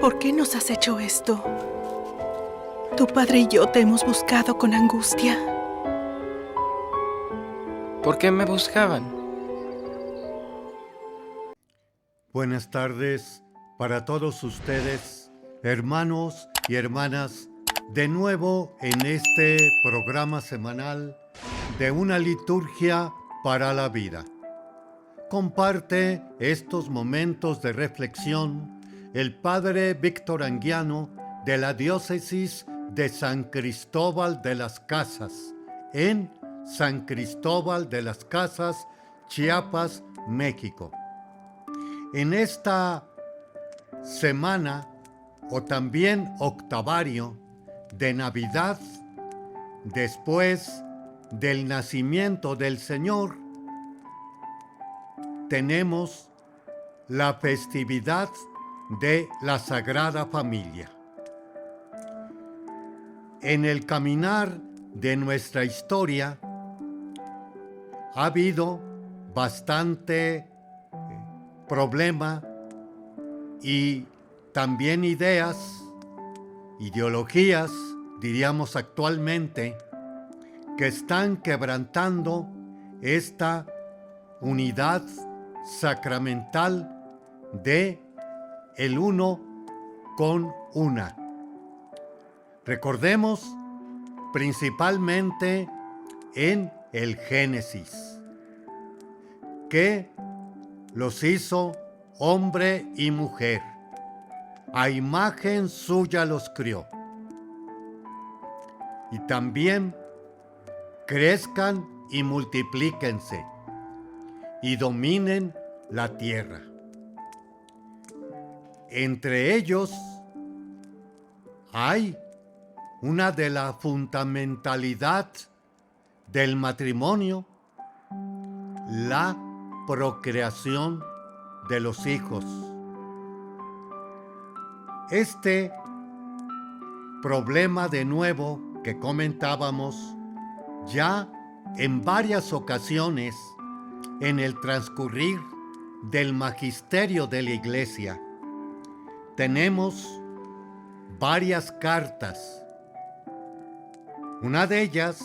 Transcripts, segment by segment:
¿Por qué nos has hecho esto? Tu padre y yo te hemos buscado con angustia. ¿Por qué me buscaban? Buenas tardes para todos ustedes, hermanos y hermanas, de nuevo en este programa semanal de una liturgia para la vida. Comparte estos momentos de reflexión el padre Víctor Anguiano de la diócesis de San Cristóbal de las Casas, en San Cristóbal de las Casas, Chiapas, México. En esta semana, o también octavario de Navidad, después del nacimiento del Señor, tenemos la festividad de la Sagrada Familia. En el caminar de nuestra historia ha habido bastante problema y también ideologías, diríamos actualmente, que están quebrantando esta unidad sacramental de el uno con una. Recordemos principalmente en el Génesis, que los hizo hombre y mujer, a imagen suya los crió. Y también crezcan y multiplíquense y dominen la tierra. Entre ellos hay una de la fundamentalidad del matrimonio, la procreación de los hijos. Este problema de nuevo que comentábamos ya en varias ocasiones en el transcurrir del magisterio de la Iglesia. Tenemos varias cartas. Una de ellas,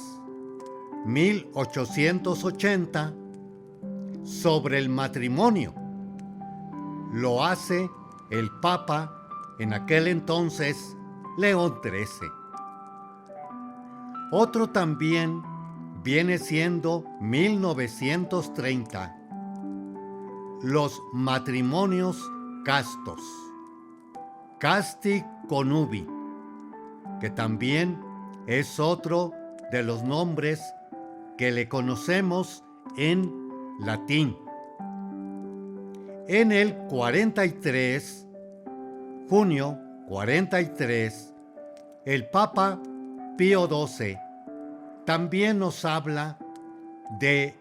1880, sobre el matrimonio. Lo hace el Papa, en aquel entonces, León XIII. Otro también viene siendo 1930, los matrimonios castos, Casti Connubii, que también es otro de los nombres que le conocemos en latín. En el 43, junio 43, el Papa Pío XII también nos habla de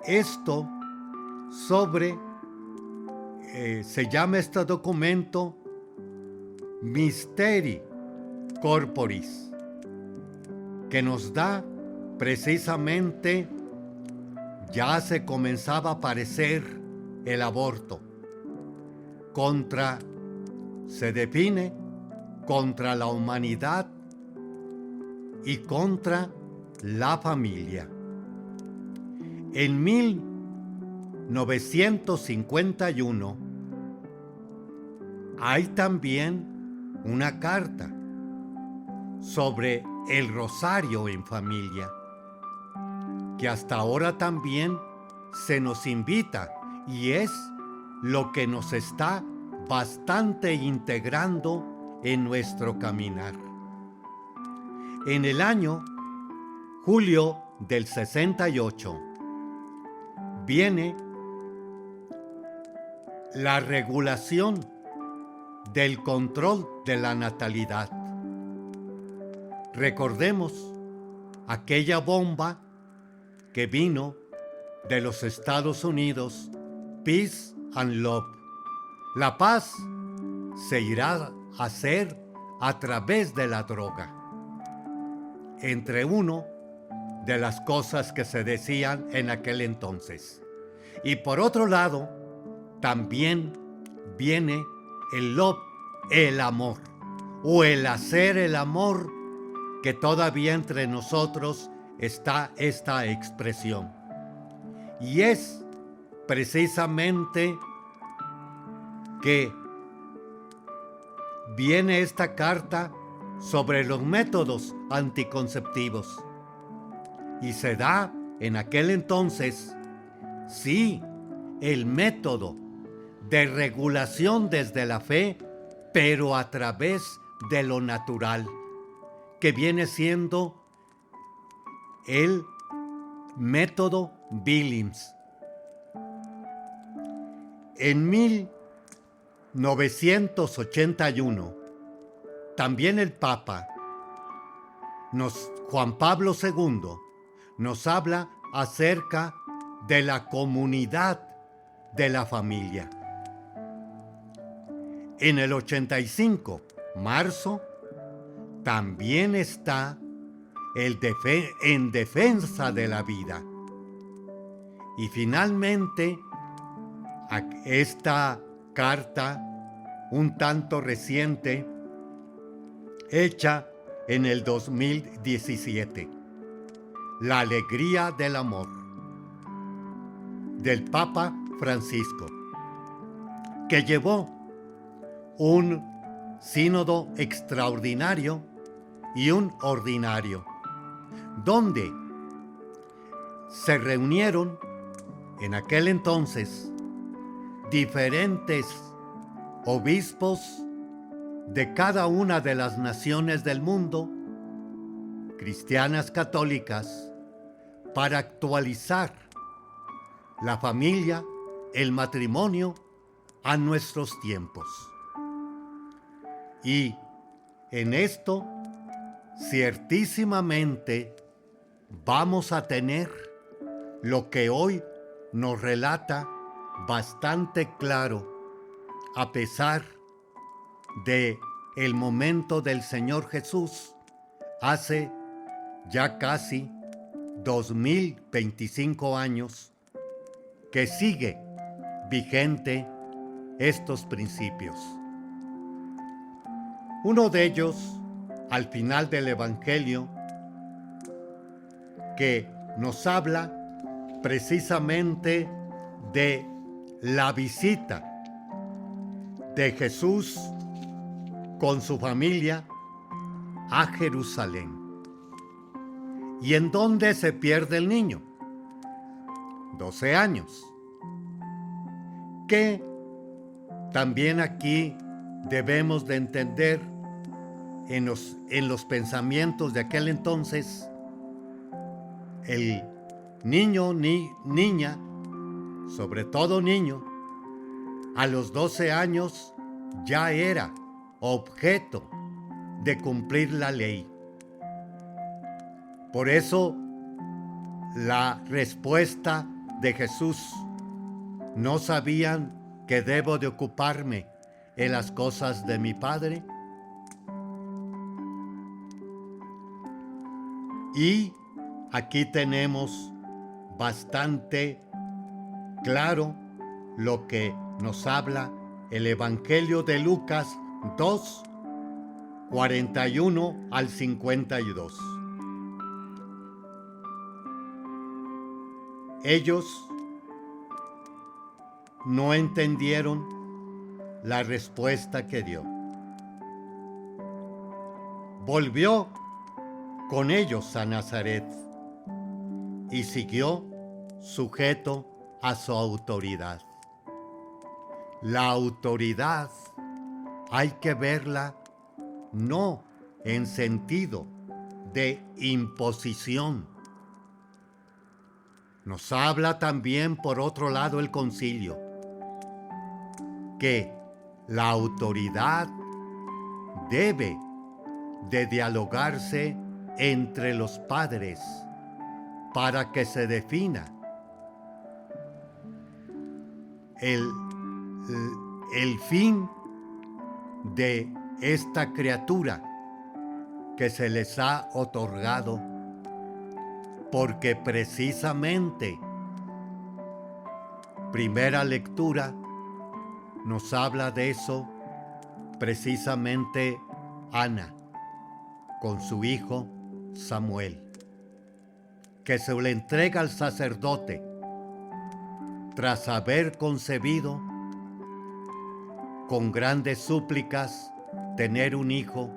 esto sobre, se llama este documento Mysteri Corporis, que nos da precisamente, ya se comenzaba a aparecer el aborto, se define contra la humanidad y contra la familia. En 1951 hay también una carta sobre el rosario en familia, que hasta ahora también se nos invita y es lo que nos está bastante integrando en nuestro caminar. En el año julio del 68 viene la regulación del control de la natalidad. Recordemos aquella bomba que vino de los Estados Unidos, Peace and Love. La paz se irá a hacer a través de la droga. Entre uno de las cosas que se decían en aquel entonces. Y por otro lado, también viene el love el amor o el hacer el amor, que todavía entre nosotros está esta expresión. Y es precisamente que viene esta carta sobre los métodos anticonceptivos. Y se da en aquel entonces, sí, el método de regulación desde la fe, pero a través de lo natural, que viene siendo el método Billings. En 1981, también el Papa, Juan Pablo II, nos habla acerca de la comunidad de la familia. En el 85, marzo, también está en defensa de la vida. Y finalmente, esta carta, un tanto reciente, hecha en el 2017, La alegría del amor, del Papa Francisco, que llevó un sínodo extraordinario y un ordinario, donde se reunieron en aquel entonces diferentes obispos de cada una de las naciones del mundo, cristianas católicas, para actualizar la familia, el matrimonio a nuestros tiempos. Y en esto, ciertísimamente, vamos a tener lo que hoy nos relata bastante claro, a pesar de el momento del Señor Jesús, hace ya casi 2025 años, que sigue vigente estos principios. Uno de ellos, al final del Evangelio, que nos habla precisamente de la visita de Jesús con su familia a Jerusalén. ¿Y en dónde se pierde el niño? 12 años. Que también aquí debemos de entender en los pensamientos de aquel entonces, el niño ni niña, sobre todo niño, a los 12 años ya era objeto de cumplir la ley. Por eso, la respuesta de Jesús: ¿no sabían que debo de ocuparme en las cosas de mi Padre? Y aquí tenemos bastante claro lo que nos habla el Evangelio de Lucas 2, 41 al 52. Ellos no entendieron la respuesta que dio. Volvió con ellos a Nazaret y siguió sujeto a su autoridad. La autoridad hay que verla no en sentido de imposición. Nos habla también, por otro lado, el concilio, que la autoridad debe de dialogarse entre los padres para que se defina el fin de esta criatura que se les ha otorgado, porque precisamente Primera Lectura nos habla de eso precisamente Ana con su hijo Samuel, que se le entrega al sacerdote tras haber concebido con grandes súplicas tener un hijo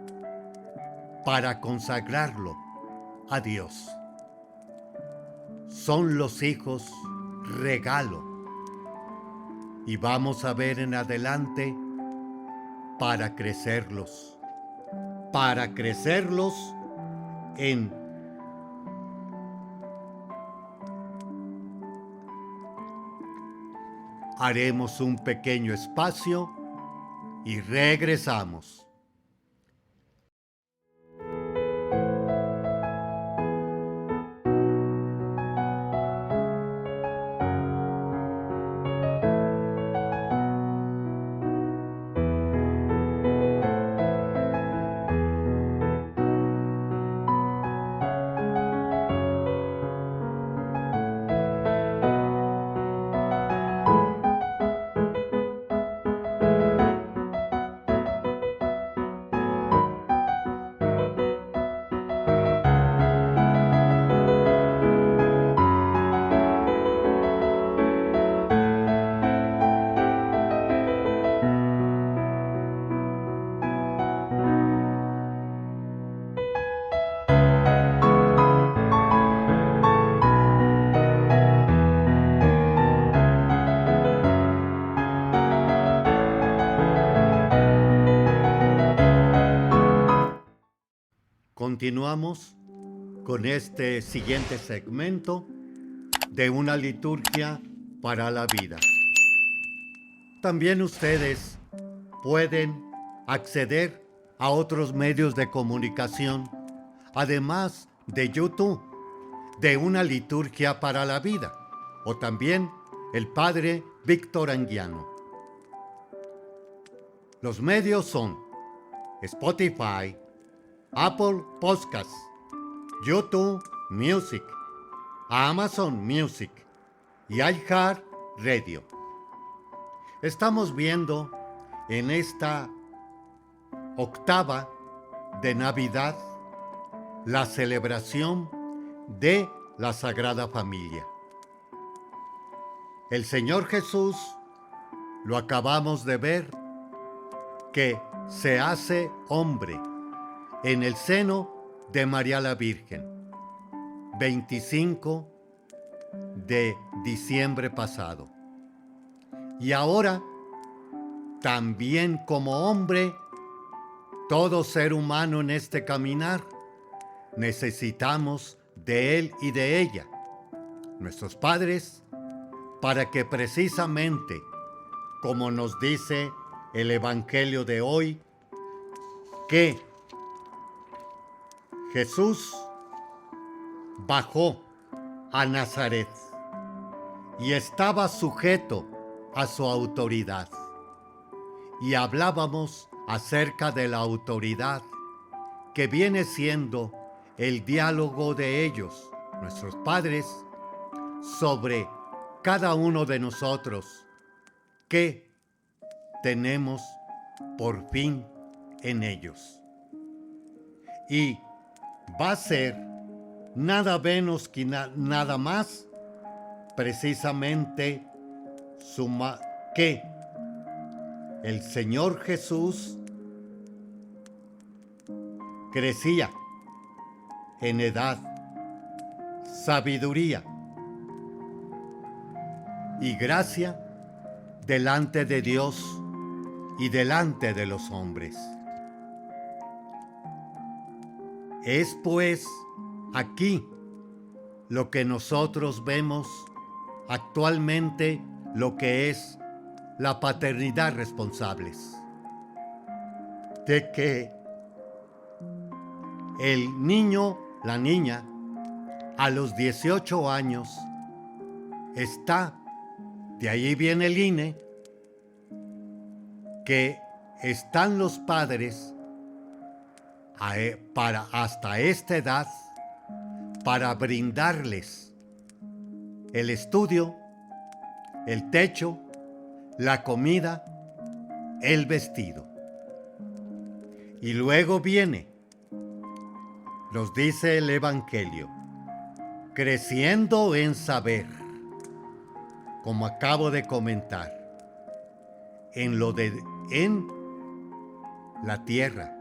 para consagrarlo a Dios. Son los hijos regalo, y vamos a ver en adelante para crecerlos en haremos un pequeño espacio y regresamos. Continuamos con este siguiente segmento de una liturgia para la vida. También ustedes pueden acceder a otros medios de comunicación, además de YouTube, de una liturgia para la vida, o también el Padre Víctor Anguiano. Los medios son Spotify, Apple Podcasts, YouTube Music, Amazon Music y iHeartRadio. Estamos viendo en esta octava de Navidad la celebración de la Sagrada Familia. El Señor Jesús, lo acabamos de ver, que se hace hombre en el seno de María la Virgen, 25 de diciembre pasado. Y ahora, también como hombre, todo ser humano en este caminar, necesitamos de él y de ella, nuestros padres, para que precisamente, como nos dice el Evangelio de hoy, que Jesús bajó a Nazaret y estaba sujeto a su autoridad. Y hablábamos acerca de la autoridad que viene siendo el diálogo de ellos, nuestros padres, sobre cada uno de nosotros que tenemos por fin en ellos. Y va a ser nada menos que nada más precisamente que el Señor Jesús crecía en edad, sabiduría y gracia delante de Dios y delante de los hombres. Es pues aquí lo que nosotros vemos actualmente, lo que es la paternidad responsables, de que el niño, la niña, a los 18 años está, de ahí viene el INE, que están los padres para hasta esta edad para brindarles el estudio, el techo, la comida, el vestido. Y luego viene, nos dice el Evangelio, creciendo en saber, como acabo de comentar, en la tierra,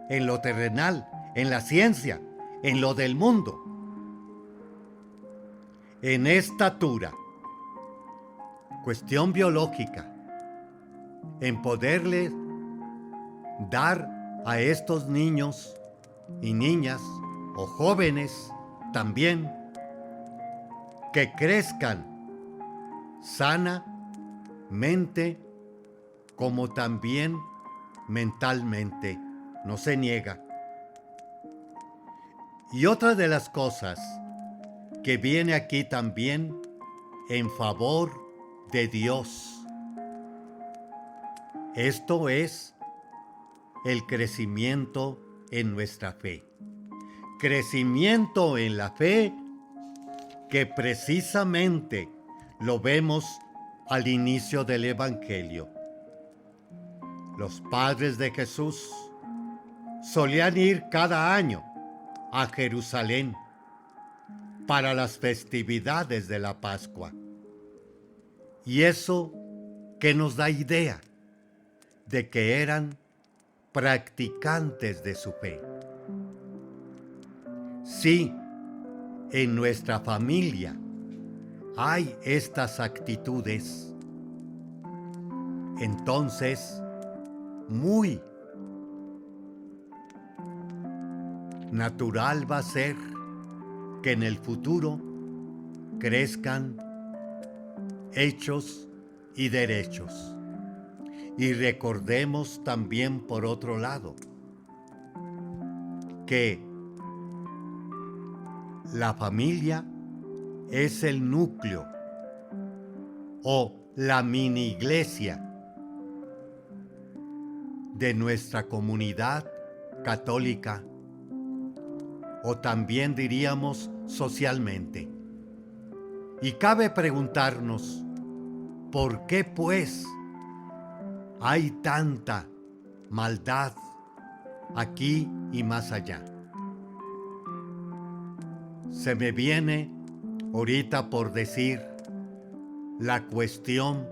en lo terrenal, en la ciencia, en lo del mundo, en estatura, cuestión biológica, en poderle dar a estos niños y niñas o jóvenes también que crezcan sanamente como también mentalmente, no se niega. Y otra de las cosas que viene aquí también en favor de Dios, esto es el crecimiento en nuestra fe. Crecimiento en la fe que precisamente lo vemos al inicio del Evangelio. Los padres de Jesús solían ir cada año a Jerusalén para las festividades de la Pascua. Y eso que nos da idea de que eran practicantes de su fe. Sí, en nuestra familia hay estas actitudes, entonces muy natural va a ser que en el futuro crezcan hechos y derechos. Y recordemos también, por otro lado, que la familia es el núcleo o la mini iglesia de nuestra comunidad católica, o también diríamos socialmente. Y cabe preguntarnos, ¿por qué pues hay tanta maldad aquí y más allá? Se me viene ahorita por decir la cuestión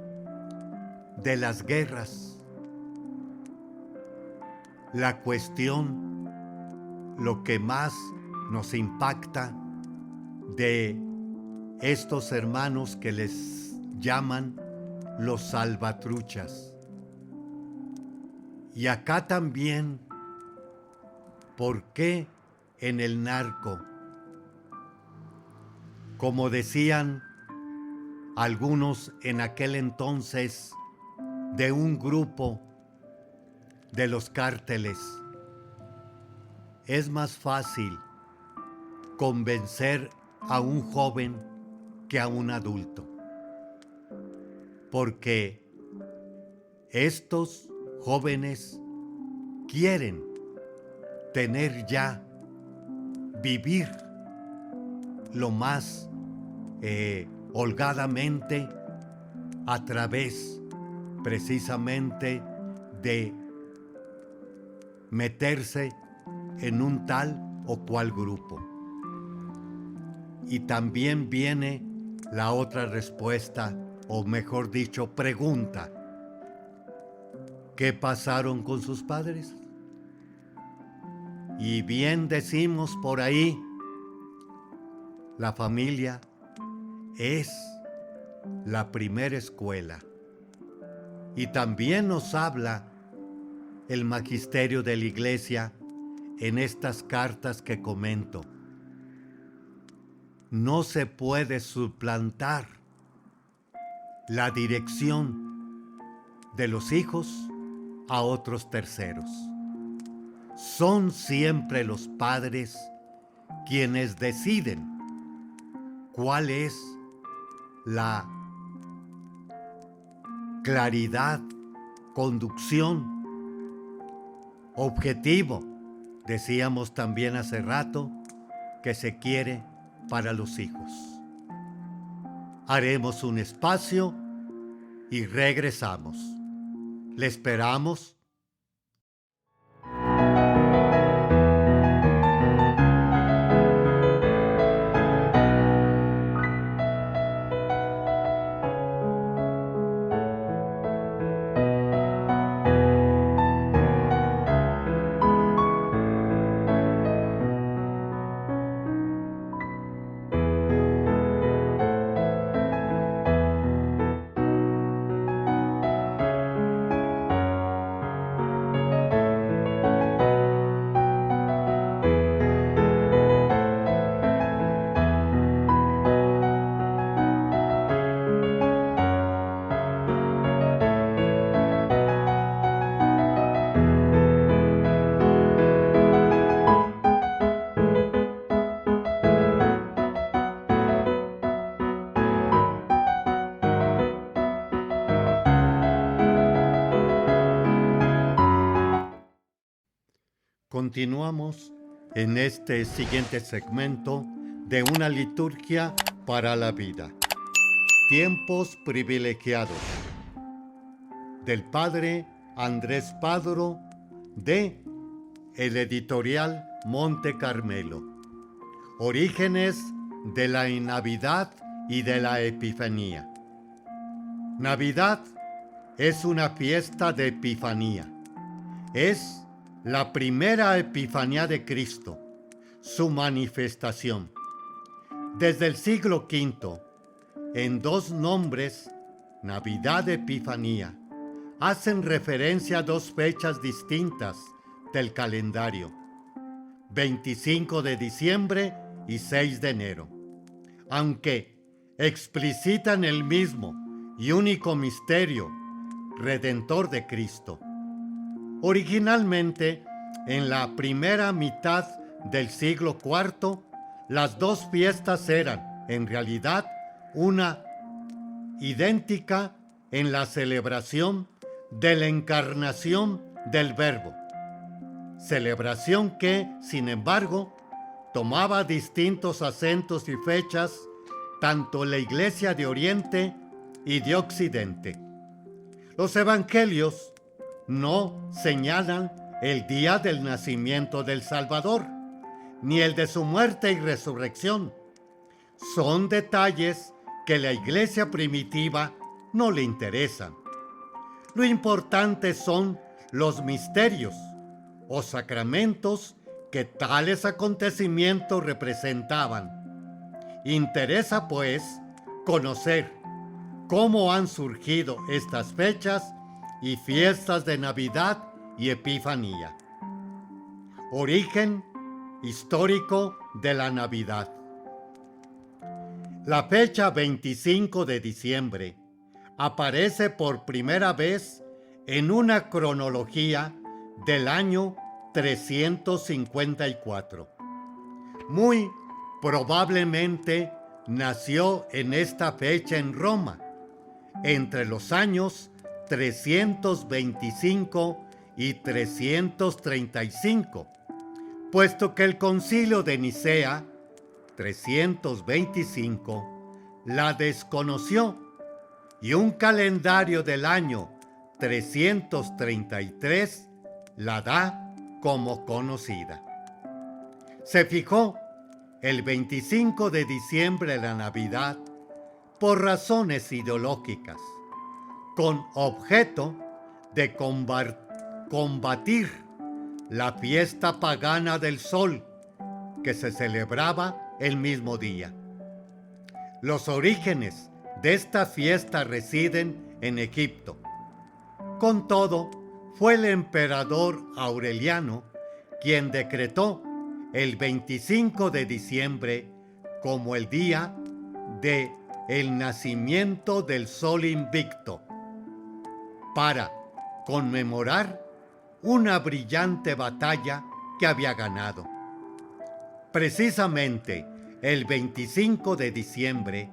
de las guerras, la cuestión, lo que más nos impacta de estos hermanos que les llaman los salvatruchas. Y acá también, ¿por qué en el narco? Como decían algunos en aquel entonces de un grupo de los cárteles, es más fácil convencer a un joven que a un adulto, porque estos jóvenes quieren tener ya, vivir lo más holgadamente a través precisamente de meterse en un tal o cual grupo. Y también viene la otra respuesta, o mejor dicho, pregunta: ¿qué pasaron con sus padres? Y bien decimos por ahí, la familia es la primera escuela. Y también nos habla el magisterio de la Iglesia en estas cartas que comento. No se puede suplantar la dirección de los hijos a otros terceros. Son siempre los padres quienes deciden cuál es la claridad, conducción, objetivo, decíamos también hace rato, que se quiere para los hijos. Haremos un espacio y regresamos. Le esperamos. Continuamos en este siguiente segmento de una liturgia para la vida. Tiempos privilegiados. Del padre Andrés Padro de el editorial Monte Carmelo. Orígenes de la Navidad y de la Epifanía. Navidad es una fiesta de Epifanía. Es la primera Epifanía de Cristo, su manifestación. Desde el siglo V, en dos nombres, Navidad y Epifanía, hacen referencia a dos fechas distintas del calendario, 25 de diciembre y 6 de enero, aunque explicitan el mismo y único misterio redentor de Cristo. Originalmente, en la primera mitad del siglo IV, las dos fiestas eran, en realidad, una idéntica en la celebración de la encarnación del Verbo. Celebración que, sin embargo, tomaba distintos acentos y fechas, tanto la Iglesia de Oriente y de Occidente. Los evangelios no señalan el día del nacimiento del Salvador, ni el de su muerte y resurrección. Son detalles que la Iglesia primitiva no le interesan. Lo importante son los misterios o sacramentos que tales acontecimientos representaban. Interesa, pues, conocer cómo han surgido estas fechas y fiestas de Navidad y Epifanía. Origen histórico de la Navidad. La fecha 25 de diciembre aparece por primera vez en una cronología del año 354. Muy probablemente nació en esta fecha en Roma, entre los años 325 y 335, puesto que el Concilio de Nicea, 325, la desconoció y un calendario del año 333 la da como conocida. Se fijó el 25 de diciembre la Navidad por razones ideológicas, con objeto de combatir la fiesta pagana del sol que se celebraba el mismo día. Los orígenes de esta fiesta residen en Egipto. Con todo, fue el emperador Aureliano quien decretó el 25 de diciembre como el día de el nacimiento del sol invicto, para conmemorar una brillante batalla que había ganado. Precisamente el 25 de diciembre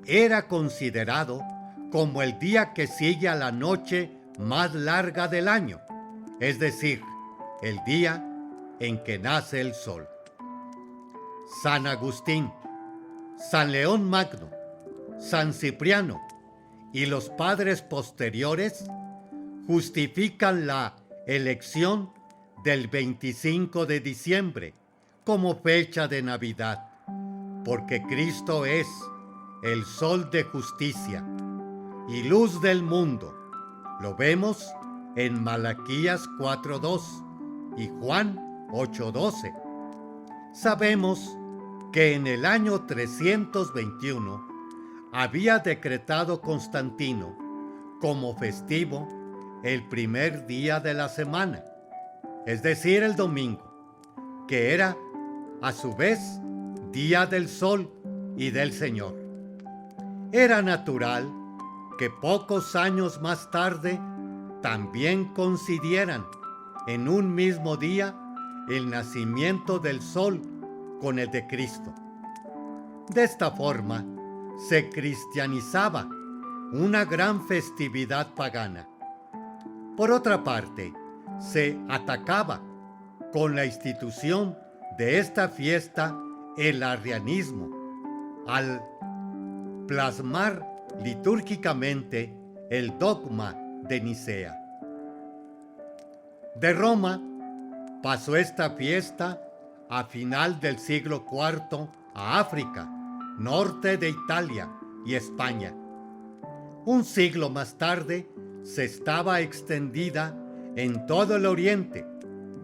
era considerado como el día que sigue a la noche más larga del año, es decir, el día en que nace el sol. San Agustín, San León Magno, San Cipriano y los padres posteriores justifican la elección del 25 de diciembre como fecha de Navidad, porque Cristo es el sol de justicia y luz del mundo. Lo vemos en Malaquías 4:2 y Juan 8:12. Sabemos que en el año 321 había decretado Constantino como festivo el primer día de la semana, es decir, el domingo, que era a su vez día del sol y del Señor. Era natural que pocos años más tarde también coincidieran en un mismo día el nacimiento del sol con el de Cristo. De esta forma se cristianizaba una gran festividad pagana. Por otra parte, se atacaba con la institución de esta fiesta el arrianismo, al plasmar litúrgicamente el dogma de Nicea. De Roma pasó esta fiesta a final del siglo IV a África, norte de Italia y España. Un siglo más tarde se estaba extendida en todo el Oriente,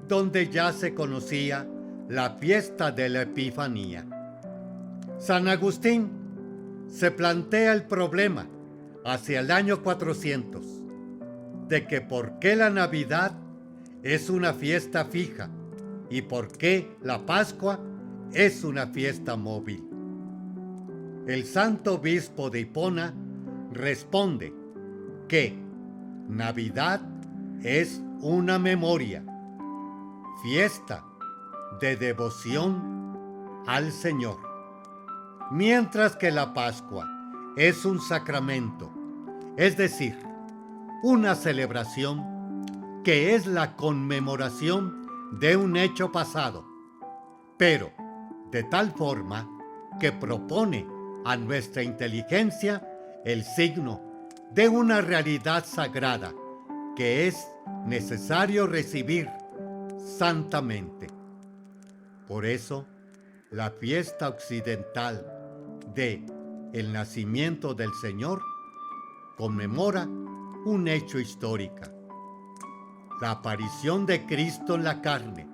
donde ya se conocía la fiesta de la Epifanía. San Agustín se plantea el problema hacia el año 400 de que por qué la Navidad es una fiesta fija y por qué la Pascua es una fiesta móvil. El santo obispo de Hipona responde que Navidad es una memoria, fiesta de devoción al Señor, mientras que la Pascua es un sacramento, es decir, una celebración que es la conmemoración de un hecho pasado, pero de tal forma que propone a nuestra inteligencia el signo de una realidad sagrada que es necesario recibir santamente. Por eso, la fiesta occidental de el nacimiento del Señor conmemora un hecho histórico, la aparición de Cristo en la carne,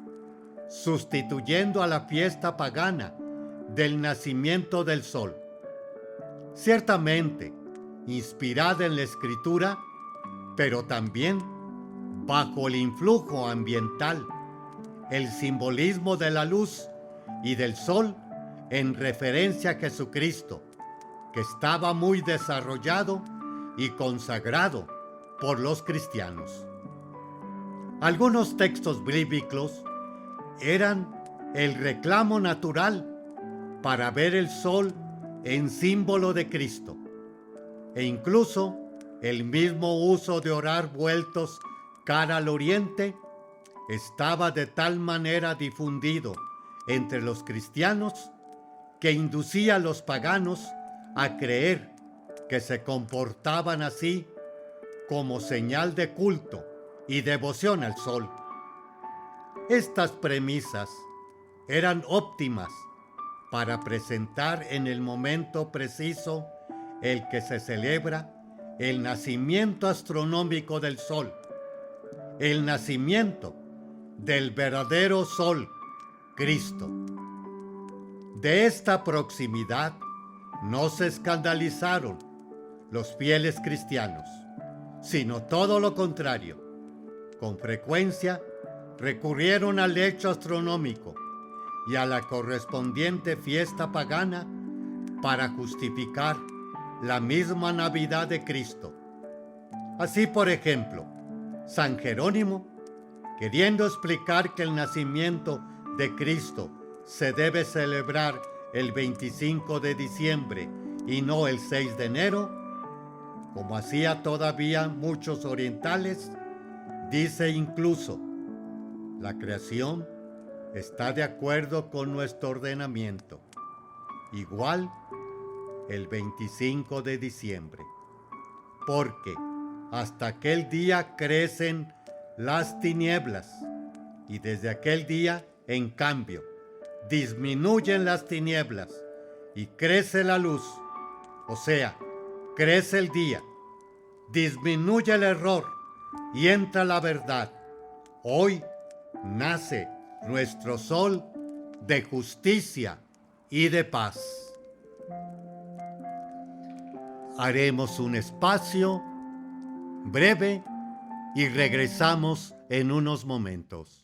sustituyendo a la fiesta pagana del nacimiento del sol. Ciertamente, inspirada en la Escritura, pero también bajo el influjo ambiental, el simbolismo de la luz y del sol en referencia a Jesucristo, que estaba muy desarrollado y consagrado por los cristianos. Algunos textos bíblicos eran el reclamo natural para ver el sol en símbolo de Cristo, e incluso el mismo uso de orar vueltos cara al oriente estaba de tal manera difundido entre los cristianos que inducía a los paganos a creer que se comportaban así como señal de culto y devoción al sol. Estas premisas eran óptimas para presentar en el momento preciso el que se celebra el nacimiento astronómico del sol, el nacimiento del verdadero sol, Cristo. De esta proximidad no se escandalizaron los fieles cristianos, sino todo lo contrario. Con frecuencia recurrieron al hecho astronómico y a la correspondiente fiesta pagana para justificar la misma Navidad de Cristo. Así, por ejemplo, San Jerónimo, queriendo explicar que el nacimiento de Cristo se debe celebrar el 25 de diciembre y no el 6 de enero, como hacía todavía muchos orientales, dice incluso: la creación está de acuerdo con nuestro ordenamiento, igual el 25 de diciembre, porque hasta aquel día crecen las tinieblas, y desde aquel día, en cambio, disminuyen las tinieblas y crece la luz, o sea, crece el día, disminuye el error y entra la verdad. Hoy nace nuestro sol de justicia y de paz. Haremos un espacio breve y regresamos en unos momentos.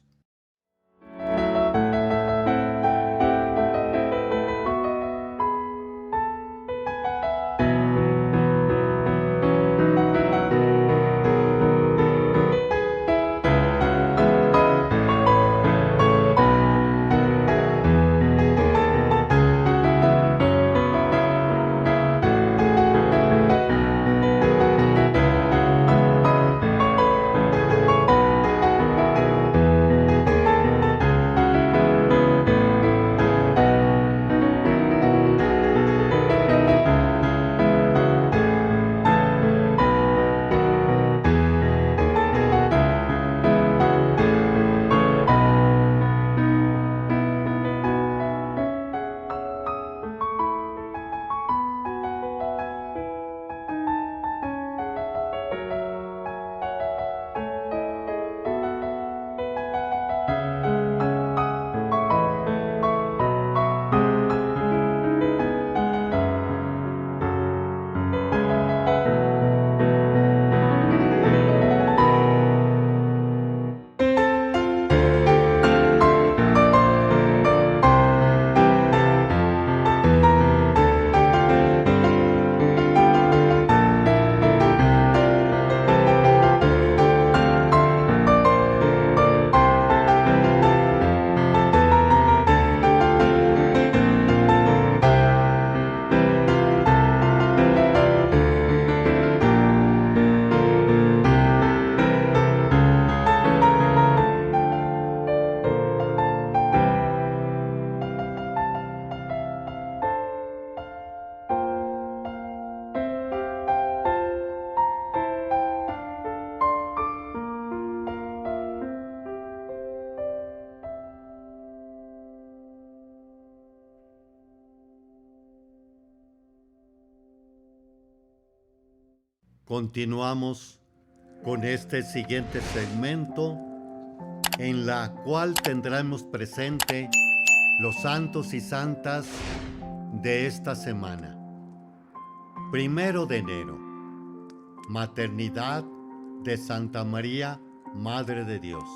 Continuamos con este siguiente segmento en la cual tendremos presente los santos y santas de esta semana. 1 de enero, Maternidad de Santa María, Madre de Dios.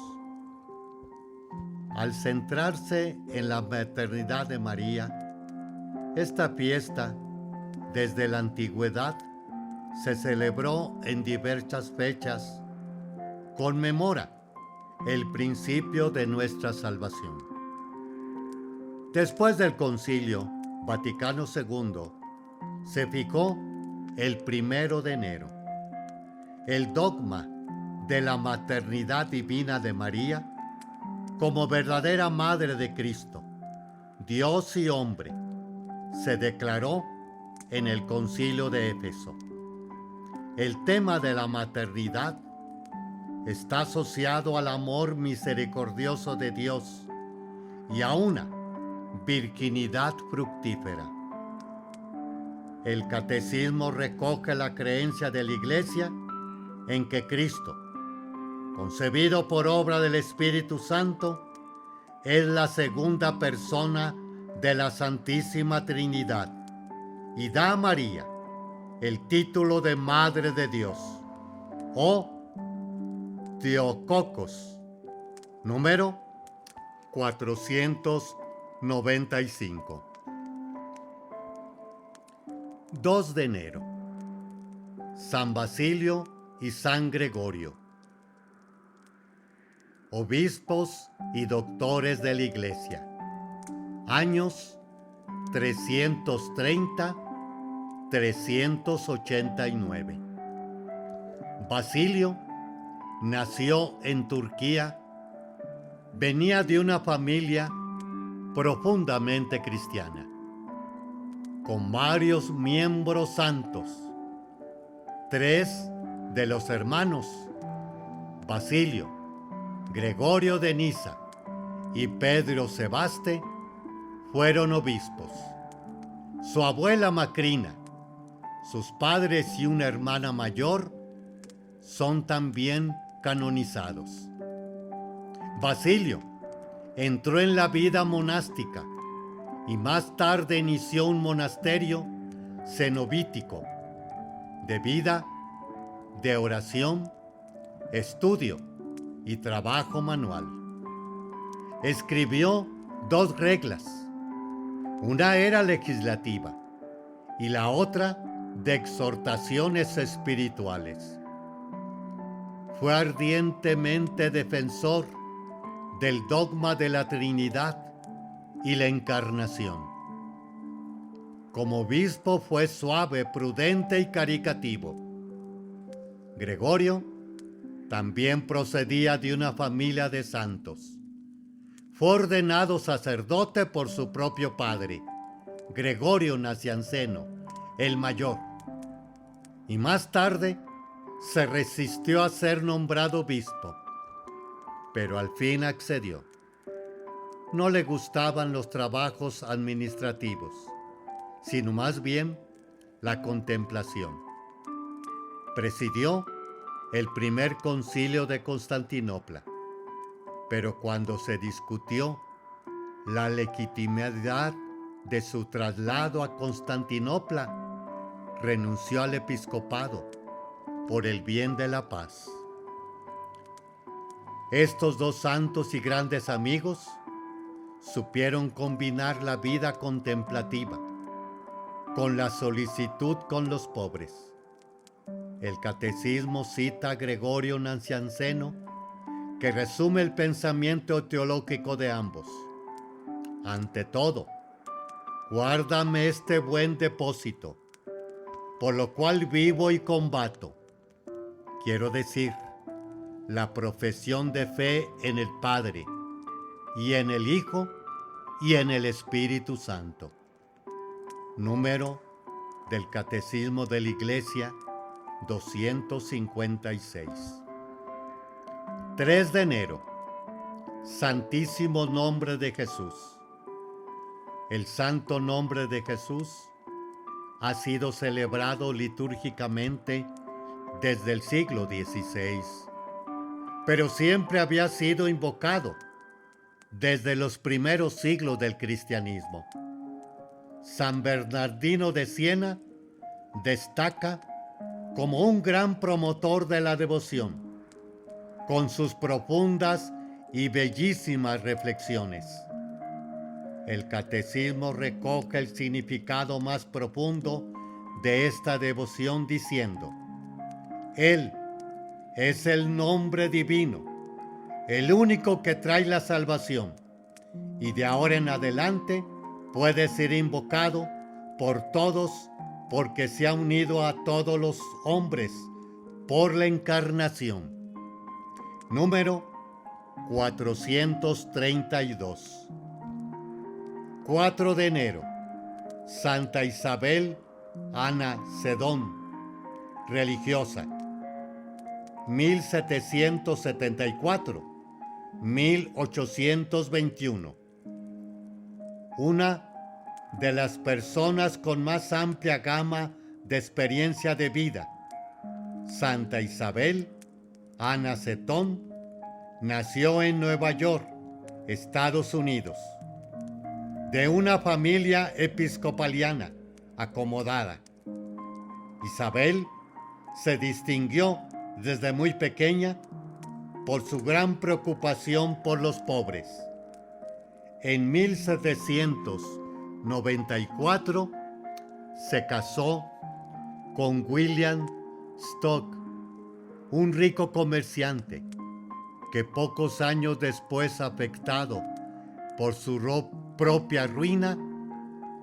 Al centrarse en la maternidad de María, esta fiesta, desde la antigüedad, se celebró en diversas fechas, conmemora el principio de nuestra salvación. Después del Concilio Vaticano II, se fijó el 1 de enero. El dogma de la maternidad divina de María como verdadera Madre de Cristo, Dios y hombre, se declaró en el Concilio de Éfeso. El tema de la maternidad está asociado al amor misericordioso de Dios y a una virginidad fructífera. El catecismo recoge la creencia de la Iglesia en que Cristo, concebido por obra del Espíritu Santo, es la segunda persona de la Santísima Trinidad y da a María el título de Madre de Dios, o Theotokos, número 495. 2 de enero, San Basilio y San Gregorio, obispos y doctores de la Iglesia. Años 330-389. Basilio nació en Turquía. Venía de una familia profundamente cristiana, con varios miembros santos. 3 de los hermanos, Basilio, Gregorio de Nisa y Pedro Sebaste, fueron obispos. Su abuela Macrina, sus padres y una hermana mayor son también canonizados. Basilio entró en la vida monástica y más tarde inició un monasterio cenobítico de vida, de oración, estudio y trabajo manual. Escribió 2 reglas. Una era legislativa y la otra de exhortaciones espirituales. Fue ardientemente defensor del dogma de la Trinidad y la Encarnación. Como obispo fue suave, prudente y caritativo. Gregorio también procedía de una familia de santos. Fue ordenado sacerdote por su propio padre, Gregorio Nacianceno, el mayor, y más tarde se resistió a ser nombrado obispo, pero al fin accedió. No le gustaban los trabajos administrativos, sino más bien la contemplación. Presidió el primer concilio de Constantinopla, pero cuando se discutió la legitimidad de su traslado a Constantinopla, renunció al episcopado por el bien de la paz. Estos 2 santos y grandes amigos supieron combinar la vida contemplativa con la solicitud con los pobres. El catecismo cita a Gregorio Nacianceno, que resume el pensamiento teológico de ambos. Ante todo, guárdame este buen depósito, por lo cual vivo y combato. Quiero decir, la profesión de fe en el Padre, y en el Hijo, y en el Espíritu Santo. Número del Catecismo de la Iglesia 256. 3 de enero, Santísimo Nombre de Jesús. El santo nombre de Jesús ha sido celebrado litúrgicamente desde el siglo XVI, pero siempre había sido invocado desde los primeros siglos del cristianismo. San Bernardino de Siena destaca como un gran promotor de la devoción, con sus profundas y bellísimas reflexiones. El catecismo recoge el significado más profundo de esta devoción diciendo: Él es el nombre divino, el único que trae la salvación, y de ahora en adelante puede ser invocado por todos porque se ha unido a todos los hombres por la encarnación. Número 432. 4 de enero. Santa Isabel Ana Sedón, religiosa. 1774-1821. Una de las personas con más amplia gama de experiencia de vida, Santa Isabel Ana Sedón, nació en Nueva York, Estados Unidos, de una familia episcopaliana acomodada. Isabel se distinguió desde muy pequeña por su gran preocupación por los pobres. En 1794 se casó con William Stock, un rico comerciante que pocos años después, afectado por su propia ruina,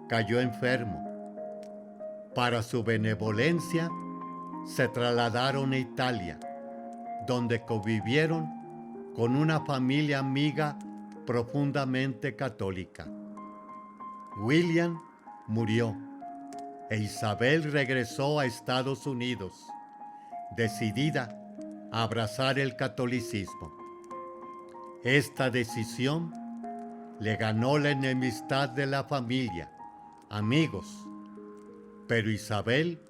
cayó enfermo. Para su benevolencia, se trasladaron a Italia, donde convivieron con una familia amiga profundamente católica. William murió e Isabel regresó a Estados Unidos, decidida a abrazar el catolicismo. Esta decisión le ganó la enemistad de la familia, amigos, pero Isabel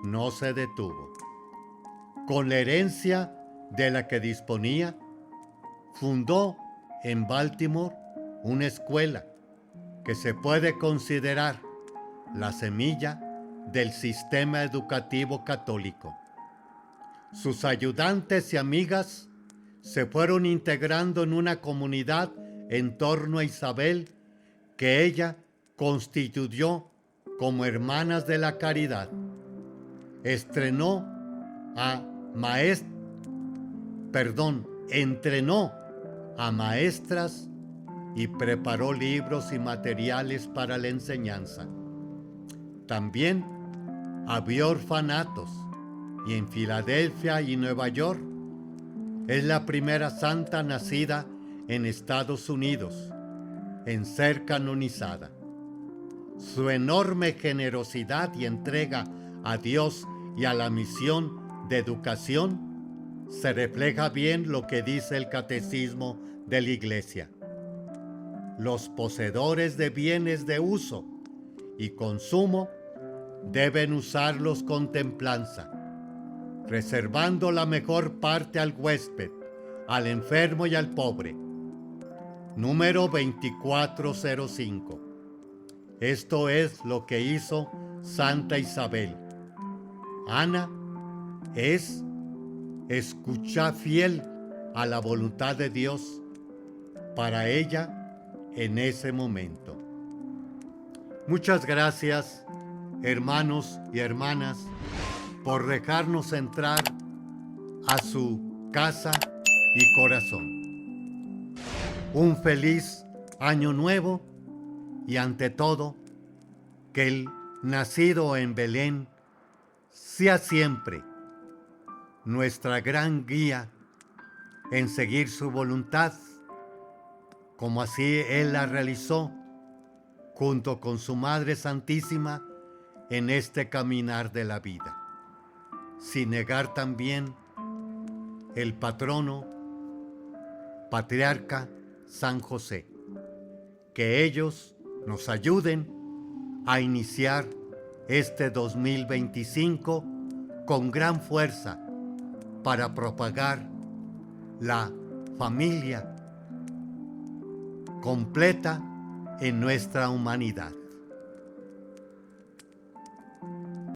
no se detuvo. Con la herencia de la que disponía, fundó en Baltimore una escuela que se puede considerar la semilla del sistema educativo católico. Sus ayudantes y amigas se fueron integrando en una comunidad en torno a Isabel que ella constituyó como Hermanas de la Caridad. Entrenó a maestras y preparó libros y materiales para la enseñanza. También había orfanatos, y en Filadelfia y Nueva York es la primera santa nacida en Estados Unidos en ser canonizada. Su enorme generosidad y entrega a Dios y a la misión de educación se refleja bien lo que dice el Catecismo de la Iglesia. Los poseedores de bienes de uso y consumo deben usarlos con templanza, reservando la mejor parte al huésped, al enfermo y al pobre. Número 2405. Esto es lo que hizo Santa Isabel. Ana es escuchar fiel a la voluntad de Dios para ella en ese momento. Muchas gracias, hermanos y hermanas, por dejarnos entrar a su casa y corazón. Un feliz año nuevo y ante todo, que el nacido en Belén sea siempre nuestra gran guía en seguir su voluntad, como así Él la realizó junto con su Madre Santísima en este caminar de la vida, sin negar también el patrono, patriarca San José. Que ellos nos ayuden a iniciar este 2025 con gran fuerza para propagar la familia completa en nuestra humanidad.